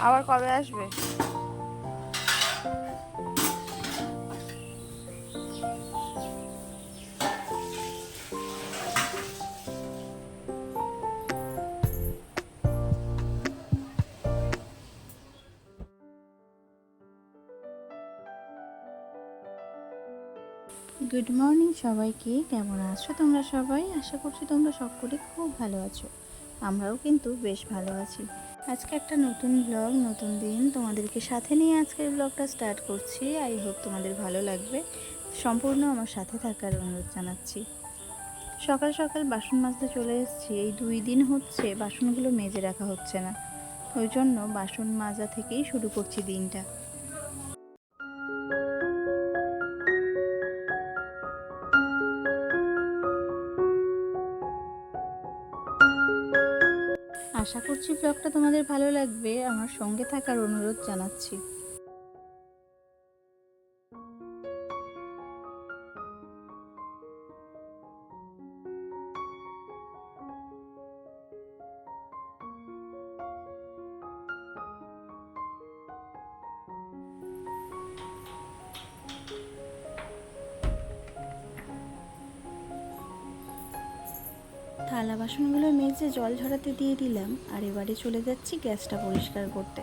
আবার কবে আসবে? গুড মর্নিং সবাইকে। কেমন আছো তোমরা সবাই? আশা করছি তোমরা সকলে খুব ভালো আছো। আমরাও কিন্তু বেশ ভালো আছি। আজকে একটা নতুন ব্লগ, নতুন দিন তোমাদেরকে সাথে নিয়ে আজকের ব্লগটা স্টার্ট করছি। আই হোপ তোমাদের ভালো লাগবে। সম্পূর্ণ আমার সাথে থাকার অনুরোধ জানাচ্ছি। সকাল সকাল বাসন মাজতে চলে এসেছি। এই 2 দিন হচ্ছে বাসনগুলো মেজে রাখা হচ্ছে না, ওই জন্য বাসন মাজা থেকেই শুরু করছি দিনটা। আশা করছি ব্লগটা তোমাদের ভালো লাগবে। আমার সঙ্গে থাকার অনুরোধ জানাচ্ছি। থালা বাসনগুলো মেজে জল ঝরাতে দিয়ে দিলাম, আর এবারে চলে যাচ্ছি গ্যাসটা পরিষ্কার করতে।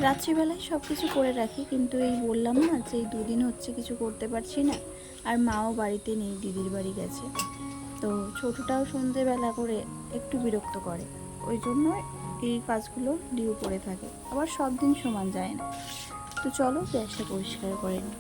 রাত্রিবেলায় সব কিছু করে রাখি, কিন্তু এই বললাম না যে এই 2 দিন হচ্ছে কিছু করতে পারছি না। আর মাও বাড়িতে নেই, দিদির বাড়ি গেছে। তো ছোটোটাও সন্ধেবেলা করে একটু বিরক্ত করে, ওই জন্য এই কাজগুলো ডিউ পড়ে থাকে। আবার সব দিন সমান যায় না। তো চলো গ্যাসটা পরিষ্কার করে নিই।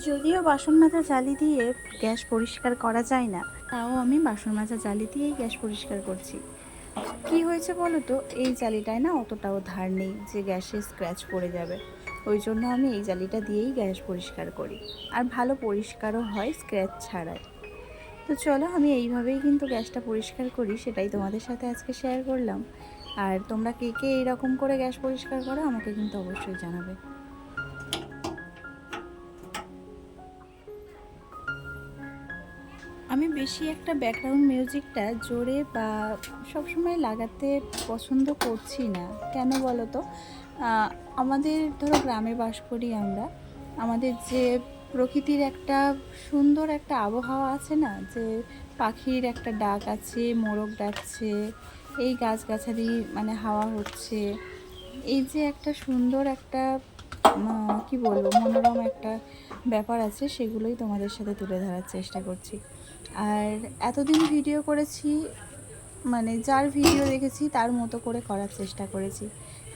যদিও বাসন মাজা জালি দিয়ে গ্যাস পরিষ্কার করা যায় না, তাও আমি বাসন মাজা জালি দিয়েই গ্যাস পরিষ্কার করছি। কি হয়েছে বলো তো, এই জালিটায় না অতটাও ধার নেই যে গ্যাসে স্ক্র্যাচ পড়ে যাবে। ওই জন্য আমি এই জালিটা দিয়েই গ্যাস পরিষ্কার করি, আর ভালো পরিষ্কারও হয় স্ক্র্যাচ ছাড়াই। তো চলো, আমি এইভাবেই কিন্তু গ্যাসটা পরিষ্কার করি, সেটাই তোমাদের সাথে আজকে শেয়ার করলাম। আর তোমরা কে কে এইরকম করে গ্যাস পরিষ্কার করো আমাকে কিন্তু অবশ্যই জানাবে। আমি বেশি একটা ব্যাকগ্রাউন্ড মিউজিকটা জোরে বা সবসময় লাগাতে পছন্দ করছি না। কেন বলো তো? আমাদের ধরো গ্রামে বাস করি আমরা, আমাদের যে প্রকৃতির একটা সুন্দর একটা আবহাওয়া আছে না, যে পাখির একটা ডাক আছে, মোরগ ডাকছে, এই গাছগাছালি মানে হাওয়া হচ্ছে, এই যে একটা সুন্দর একটা কি বলবো, মনোরম একটা ব্যাপার আছে, সেগুলোই তোমাদের সাথে তুলে ধরার চেষ্টা করছি। আর এতদিন ভিডিও করেছি, মানে যার ভিডিও দেখেছি তার মতো করে করার চেষ্টা করেছি,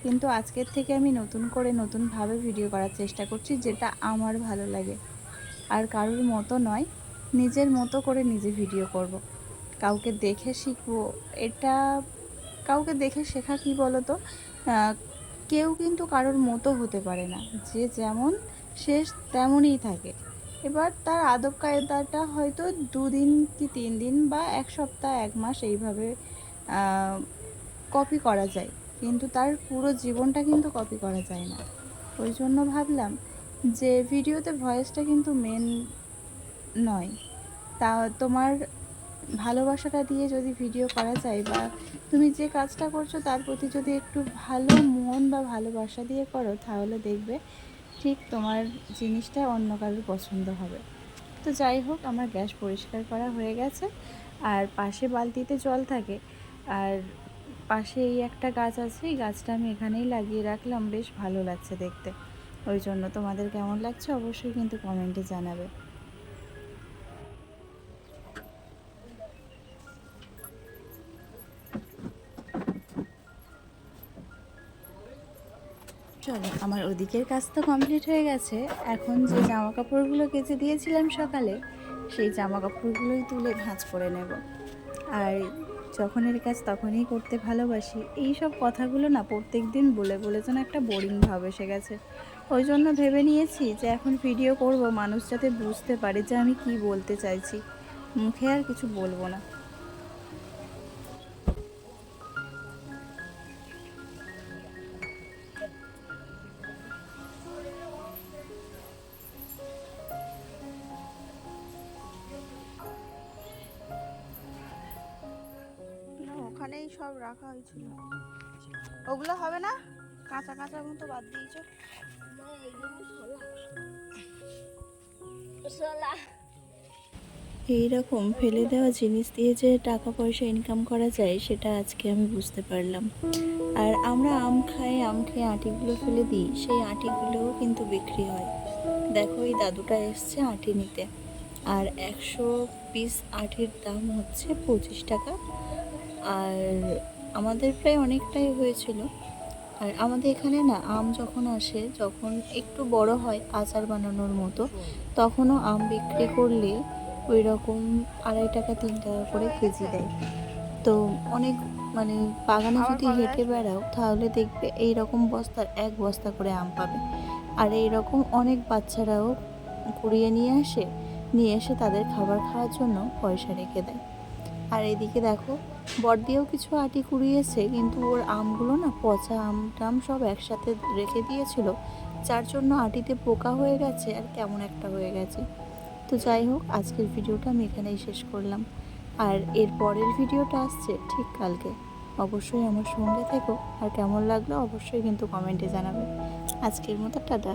কিন্তু আজকের থেকে আমি নতুন করে নতুনভাবে ভিডিও করার চেষ্টা করছি, যেটা আমার ভালো লাগে। আর কারোর মতো নয়, নিজের মতো করে নিজে ভিডিও করব। কাউকে দেখে শিখবো, এটা কাউকে দেখে শেখা কি বলো তো? কেউ কিন্তু কারোর মতো হতে পারে না, যে যেমন সে তেমনই থাকে। এবার তার আদব কায়দাটা হয়তো 2 দিন কি 3 দিন বা 1 সপ্তাহ 1 মাস এইভাবে কপি করা যায়, কিন্তু তার পুরো জীবনটা কিন্তু কপি করা যায় না। ওই জন্য ভাবলাম যে ভিডিওতে ভয়েসটা কিন্তু মেন নয়। তা তোমার ভালোবাসাটা দিয়ে যদি ভিডিও করা যায়, বা তুমি যে কাজটা করছো তার প্রতি যদি একটু ভালো মন বা ভালোবাসা দিয়ে করো, তাহলে দেখবে ঠিক তোমার জিনিসটা অন্য কারোর পছন্দ হবে। তো যাই হোক, আমার গ্যাস পরিষ্কার করা হয়ে গেছে। আর পাশে বালতিতে জল থাকে, আর পাশে এই একটা গাছ আছে, এই গাছটা আমি এখানেই লাগিয়ে রাখলাম, বেশ ভালো লাগছে দেখতে। ওই জন্য তোমাদের কেমন লাগছে অবশ্যই কিন্তু কমেন্টে জানাবে। চলো, আমার ওদিকের কাজ তো কমপ্লিট হয়ে গেছে। এখন যে জামা কাপড়গুলো কেচে দিয়েছিলাম সকালে, সেই জামা কাপড়গুলোই তুলে ভাঁজ করে নেব। আর যখনের কাজ তখনই করতে ভালোবাসি, এই সব কথাগুলো না প্রত্যেক দিন বলে বলে যেন একটা বোরিং ভাব এসে গেছে। ওই জন্য ভেবে নিয়েছি যে এখন ভিডিও করব, মানুষ যাতে বুঝতে পারে যে আমি কি বলতে চাইছি, মুখে আর কিছু বলবো না। না, ওখানেই সব রাখা হয়েছিল। ওগুলো হবে না, কাঁচা কাঁচা মতো বাদ দিয়েছো। এই রকম ফেলে দেওয়া জিনিস দিয়ে যে টাকা পয়সা ইনকাম করা যায় সেটা আজকে আমি বুঝতে পারলাম। আর আমরা আম খাই, আম খেয়ে আঁটিগুলো ফেলে দিই, সেই আঁটিগুলোও কিন্তু বিক্রি হয়। দেখো এই দাদুটা এসছে আঁটি নিতে, আর 100 পিস আঁটির দাম হচ্ছে 25 টাকা। আর আমাদের প্রায় অনেকটাই হয়েছিল। আর আমাদের এখানে না আম যখন আসে, যখন একটু বড় হয় আচার বানানোর মতো, তখনও আম বিক্রি করলে ওই রকম 2.5 টাকা 3 টাকা করে কেজি দেয়। তো অনেক মানে বাগানে আবার যদি কবে হেঁটে আসবে? বেড়াও তাহলে দেখবে এই রকম বস্তার 1 বস্তা করে আম পাবে। আর এই রকম অনেক বাচ্চারাও কুড়িয়ে নিয়ে এসে তাদের খাবার খাওয়ার জন্য পয়সা রেখে দেয়। আর এদিকে দেখো বড়দিও কিছু আটি কুড়িয়েছে, কিন্তু ওর আমগুলো না পচা আম টাম সব একসাথে রেখে দিয়েছিল, যার জন্য আটিতে পোকা হয়ে গেছে আর কেমন একটা হয়ে গেছে। তো যাই হোক, আজকের ভিডিওটা আমি এখানেই শেষ করলাম। আর এর পরের ভিডিওটা আসছে ঠিক কালকে। অবশ্যই আমার সঙ্গে থেকো, আর কেমন লাগলো অবশ্যই কিন্তু কমেন্টে জানাবে। আজকের মতো টাটা।